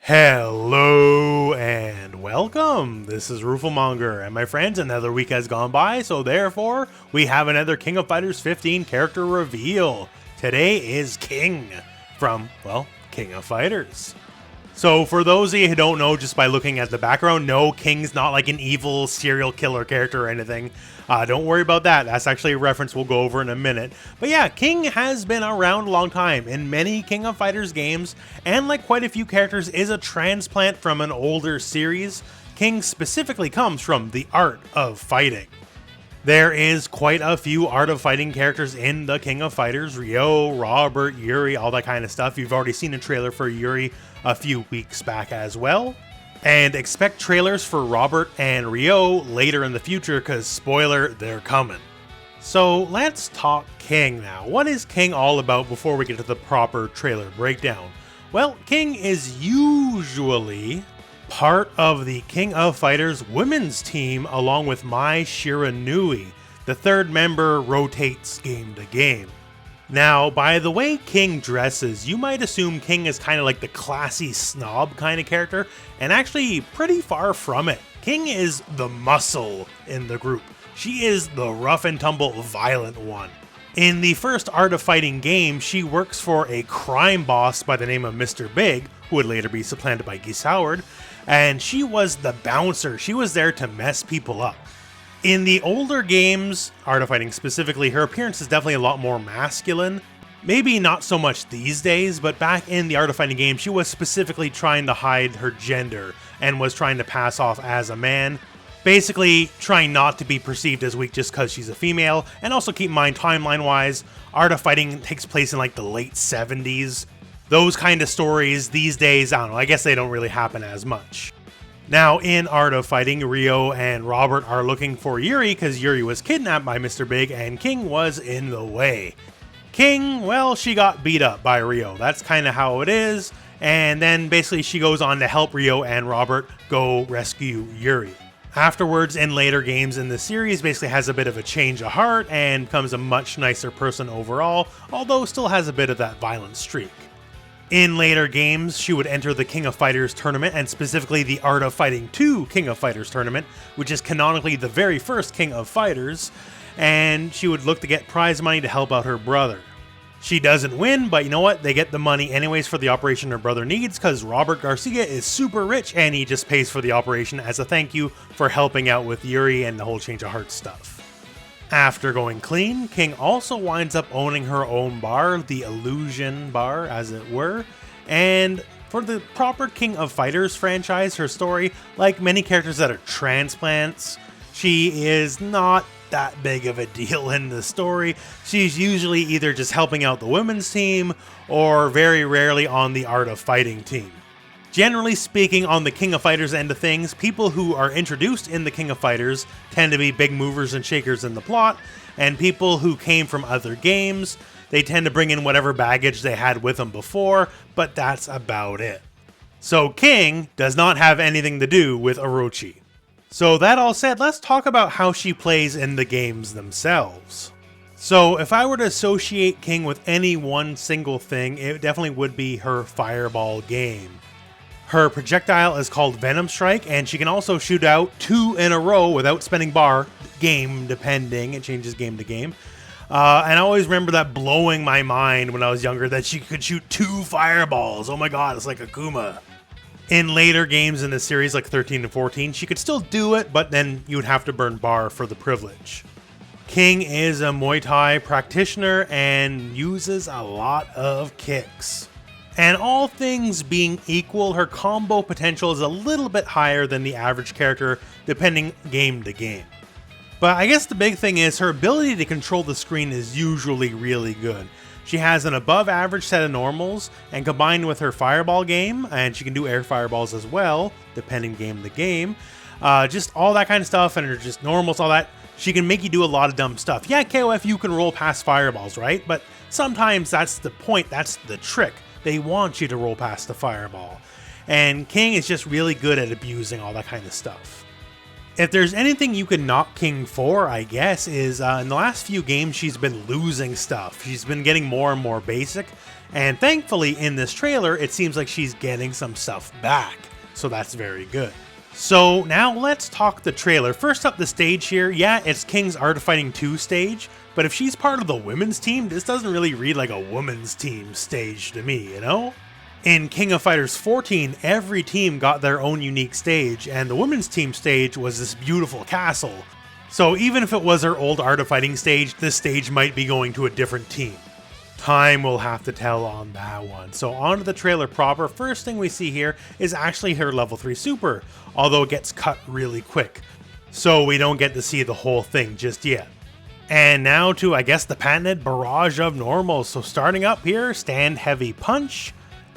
Hello and welcome. This is rooflemonger, and my friends, another week has gone by, so therefore we have another King of Fighters 15 character reveal. Today is King from, well, King of Fighters. So for those of you who don't know, just by looking at the background, no, King's not like an evil serial killer character or anything. Don't worry about that. That's actually a reference we'll go over in a minute. But yeah, King has been around a long time in many King of Fighters games, and like quite a few characters, is a transplant from an older series. King specifically comes from the art of fighting. There is quite a few Art of Fighting characters in the King of Fighters. Ryo, Robert, Yuri, all that kind of stuff. You've already seen a trailer for Yuri a few weeks back as well. And expect trailers for Robert and Ryo later in the future because, spoiler, they're coming. So let's talk King now. What is King all about before we get to the proper trailer breakdown? Well, King is usually part of the King of Fighters women's team along with Mai Shiranui. The third member rotates game to game. Now, by the way King dresses, you might assume King is kind of like the classy snob kind of character, and actually pretty far from it. King is the muscle in the group. She is the rough and tumble violent one. In the first Art of Fighting game, she works for a crime boss by the name of Mr. Big, who would later be supplanted by Geese Howard, and she was the bouncer. She was there to mess people up. In the older games, Art of Fighting specifically, her appearance is definitely a lot more masculine. Maybe not so much these days, but back in the Art of Fighting game, she was specifically trying to hide her gender and was trying to pass off as a man. Basically, trying not to be perceived as weak just because she's a female. And also keep in mind, timeline-wise, Art of Fighting takes place in like the late 70s. Those kind of stories these days, I don't know, I guess they don't really happen as much. Now, in Art of Fighting, Ryo and Robert are looking for Yuri because Yuri was kidnapped by Mr. Big and King was in the way. King, well, she got beat up by Ryo. That's kind of how it is. And then basically she goes on to help Ryo and Robert go rescue Yuri. Afterwards, in later games in the series, basically has a bit of a change of heart and becomes a much nicer person overall, although still has a bit of that violent streak. In later games, she would enter the King of Fighters tournament, and specifically the Art of Fighting 2 King of Fighters tournament, which is canonically the very first King of Fighters, and she would look to get prize money to help out her brother. She doesn't win, but you know what? They get the money anyways for the operation her brother needs because Robert Garcia is super rich and he just pays for the operation as a thank you for helping out with Yuri and the whole change of heart stuff. After going clean, King also winds up owning her own bar, the Illusion Bar as it were, and for the proper King of Fighters franchise, her story, like many characters that are transplants, she is not that big of a deal in the story. She's usually either just helping out the women's team or very rarely on the Art of Fighting team. Generally speaking, on the King of Fighters end of things, people who are introduced in the King of Fighters tend to be big movers and shakers in the plot, and people who came from other games, they tend to bring in whatever baggage they had with them before, but that's about it. So King does not have anything to do with Orochi. So that all said, let's talk about how she plays in the games themselves. So if I were to associate King with any one single thing, it definitely would be her fireball game. Her projectile is called Venom Strike, and she can also shoot out 2 in a row without spending bar, game depending, it changes game to game. And I always remember that blowing my mind when I was younger, that she could shoot 2 fireballs. Oh my god, it's like Akuma. In later games in the series, like 13 and 14, she could still do it, but then you would have to burn bar for the privilege. King is a Muay Thai practitioner and uses a lot of kicks. And all things being equal, her combo potential is a little bit higher than the average character, depending game to game. But I guess the big thing is her ability to control the screen is usually really good. She has an above average set of normals, and combined with her fireball game, and she can do air fireballs as well, depending game to game, just all that kind of stuff, and her just normals, all that, she can make you do a lot of dumb stuff. Yeah, KOF, you can roll past fireballs, right? But sometimes that's the point, that's the trick. They want you to roll past the fireball. And King is just really good at abusing all that kind of stuff. If there's anything you can knock King for, I guess, is in the last few games she's been losing stuff. She's been getting more and more basic, and thankfully in this trailer it seems like she's getting some stuff back, so that's very good. So now let's talk the trailer. First up, the stage here. Yeah, it's King's Art of Fighting 2 stage, but if she's part of the women's team, this doesn't really read like a women's team stage to me, you know? In King of Fighters 14, every team got their own unique stage, and the women's team stage was this beautiful castle. So even if it was her old Art of Fighting stage, this stage might be going to a different team. Time will have to tell on that one. So on to the trailer proper. First thing we see here is actually her level 3 super, although it gets cut really quick. So we don't get to see the whole thing just yet. And now to, I guess, the patented barrage of normals. So starting up here, stand heavy punch,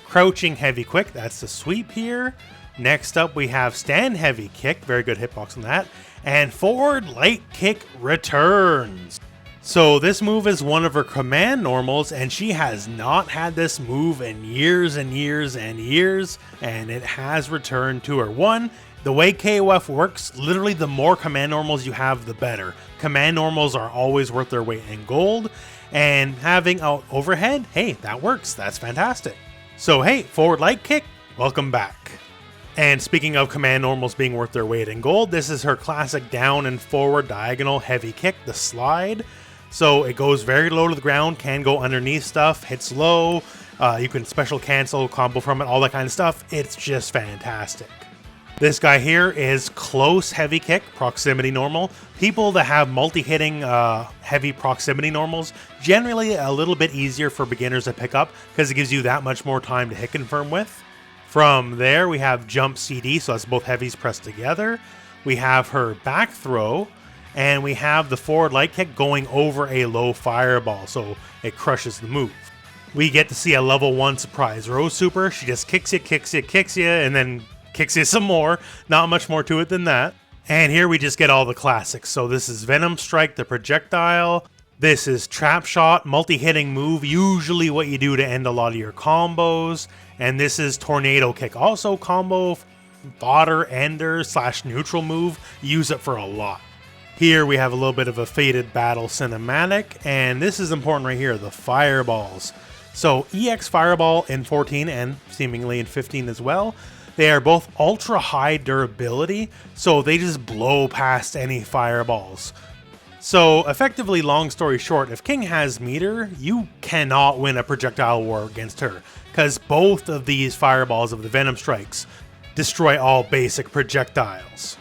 crouching heavy quick, that's the sweep here. Next up we have stand heavy kick, very good hitbox on that, and forward light kick returns. So this move is one of her command normals, and she has not had this move in years and years and years, and it has returned to her. One, the way KOF works, literally the more command normals you have, the better. Command normals are always worth their weight in gold, and having out overhead, hey, that works, that's fantastic. So hey, forward light kick, welcome back. And speaking of command normals being worth their weight in gold, this is her classic down and forward diagonal heavy kick, the slide. So it goes very low to the ground, can go underneath stuff, hits low, you can special cancel, combo from it, all that kind of stuff. It's just fantastic. This guy here is close heavy kick, proximity normal. People that have multi-hitting heavy proximity normals, generally a little bit easier for beginners to pick up because it gives you that much more time to hit confirm with. From there we have jump CD, so that's both heavies pressed together. We have her back throw, and we have the forward light kick going over a low fireball, so it crushes the move. We get to see a level 1 surprise Rose Super. She just kicks you, and then kicks you some more. Not much more to it than that. And here we just get all the classics. So this is Venom Strike, the projectile. This is Trap Shot, multi-hitting move, usually what you do to end a lot of your combos. And this is Tornado Kick, also combo fodder ender / neutral move. Use it for a lot. Here we have a little bit of a Fated Battle cinematic, and this is important right here, the fireballs. So EX Fireball in 14 and seemingly in 15 as well. They are both ultra high durability, so they just blow past any fireballs. So effectively, long story short, if King has meter, you cannot win a projectile war against her, because both of these fireballs of the Venom Strikes destroy all basic projectiles.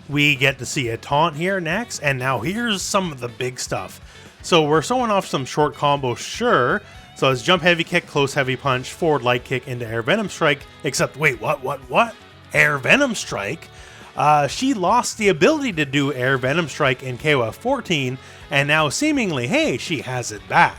We get to see a taunt here next, and now here's some of the big stuff. So we're showing off some short combos, sure. So it's jump heavy kick, close heavy punch, forward light kick into air venom strike, except wait, what? Air venom strike? She lost the ability to do air venom strike in KOF 14, and now seemingly, hey, she has it back.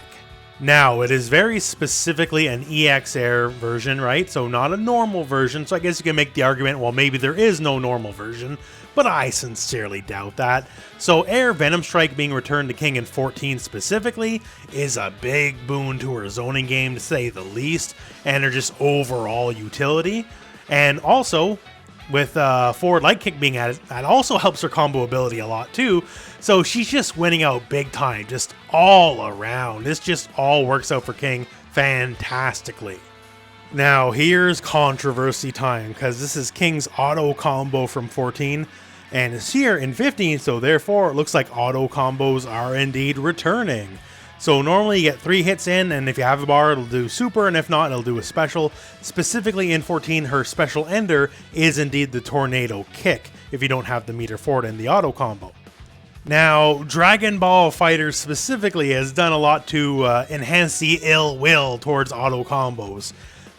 Now, it is very specifically an EX Air version, right? So not a normal version, so I guess you can make the argument, well, maybe there is no normal version, but I sincerely doubt that. So Air Venom Strike being returned to King in 14 specifically is a big boon to her zoning game, to say the least, and her just overall utility. And also, with forward light kick being added, that also helps her combo ability a lot too. So she's just winning out big time, just all around. This just all works out for King fantastically. Now here's controversy time, because this is King's auto combo from 14, and it's here in 15, so therefore it looks like auto combos are indeed returning. So normally you get 3 hits in, and if you have a bar, it'll do super, and if not, it'll do a special. Specifically in 14, her special ender is indeed the Tornado Kick, if you don't have the meter for it in the auto combo. Now, Dragon Ball FighterZ specifically has done a lot to enhance the ill will towards auto combos.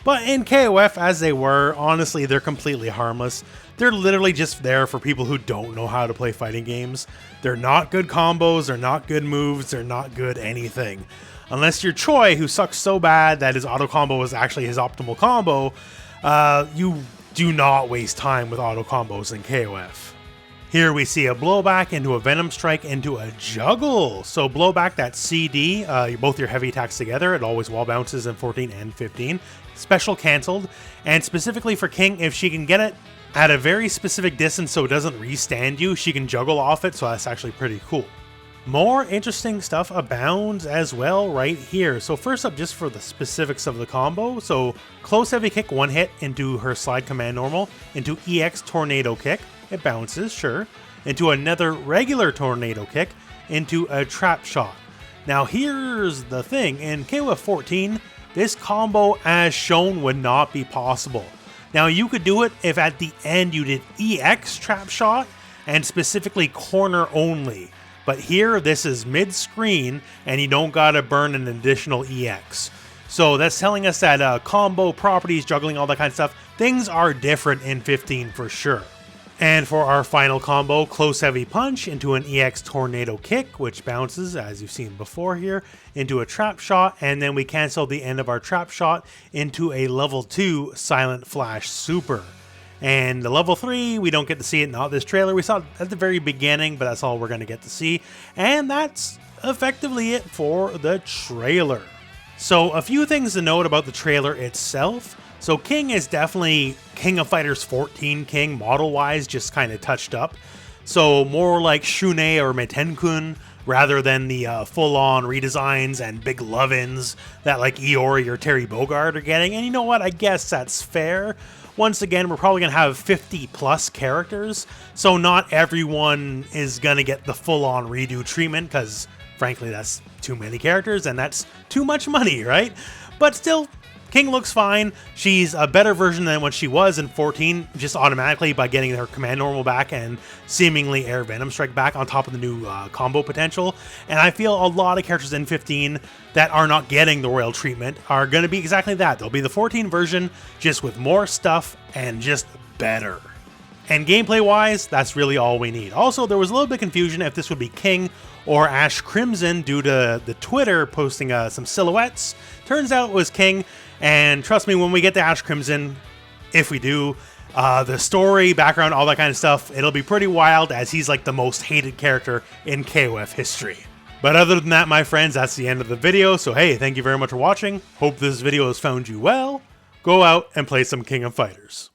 But in KOF, as they were, honestly, they're completely harmless. They're literally just there for people who don't know how to play fighting games. They're not good combos, they're not good moves, they're not good anything. Unless you're Choi, who sucks so bad that his auto combo is actually his optimal combo, you do not waste time with auto combos in KOF. Here we see a blowback into a Venom Strike into a juggle. So blowback, that CD, both your heavy attacks together, it always wall bounces in 14 and 15. Special canceled, and specifically for King, if she can get it at a very specific distance so it doesn't restand you. She can juggle off it, so that's actually pretty cool. More interesting stuff abounds as well right here. So first up, just for the specifics of the combo, so close heavy kick, one hit into her slide command normal, into EX tornado kick, it bounces, sure, into another regular tornado kick, into a trap shot. Now here's the thing, in KOF 14, this combo as shown would not be possible. Now you could do it if at the end you did EX trap shot and specifically corner only. But here, this is mid-screen, and you don't gotta burn an additional EX. So that's telling us that combo properties, juggling, all that kind of stuff, things are different in 15 for sure. And for our final combo, close heavy punch into an EX tornado kick, which bounces, as you've seen before here, into a trap shot, and then we cancel the end of our trap shot into a level 2 silent flash super. And the level 3, we don't get to see it in this trailer. We saw it at the very beginning, but that's all we're going to get to see. And that's effectively it for the trailer. So a few things to note about the trailer itself. So King is definitely King of Fighters 14 King, model-wise, just kind of touched up. So more like Shunei or Metenkun, rather than the full-on redesigns and big love-ins that like Iori or Terry Bogard are getting. And you know what? I guess that's fair. Once again, we're probably going to have 50 plus characters, so not everyone is going to get the full-on redo treatment, because frankly that's too many characters and that's too much money, right? But still, King looks fine. She's a better version than what she was in 14, just automatically by getting her command normal back and seemingly Air Venom Strike back on top of the new combo potential. And I feel a lot of characters in 15 that are not getting the royal treatment are going to be exactly that. They'll be the 14 version, just with more stuff and just better. And gameplay-wise, that's really all we need. Also, there was a little bit of confusion if this would be King or Ash Crimson due to the Twitter posting some silhouettes. Turns out it was King. And trust me, when we get to Ash Crimson, if we do, the story, background, all that kind of stuff, it'll be pretty wild as he's like the most hated character in KOF history. But other than that, my friends, that's the end of the video. So hey, thank you very much for watching. Hope this video has found you well. Go out and play some King of Fighters.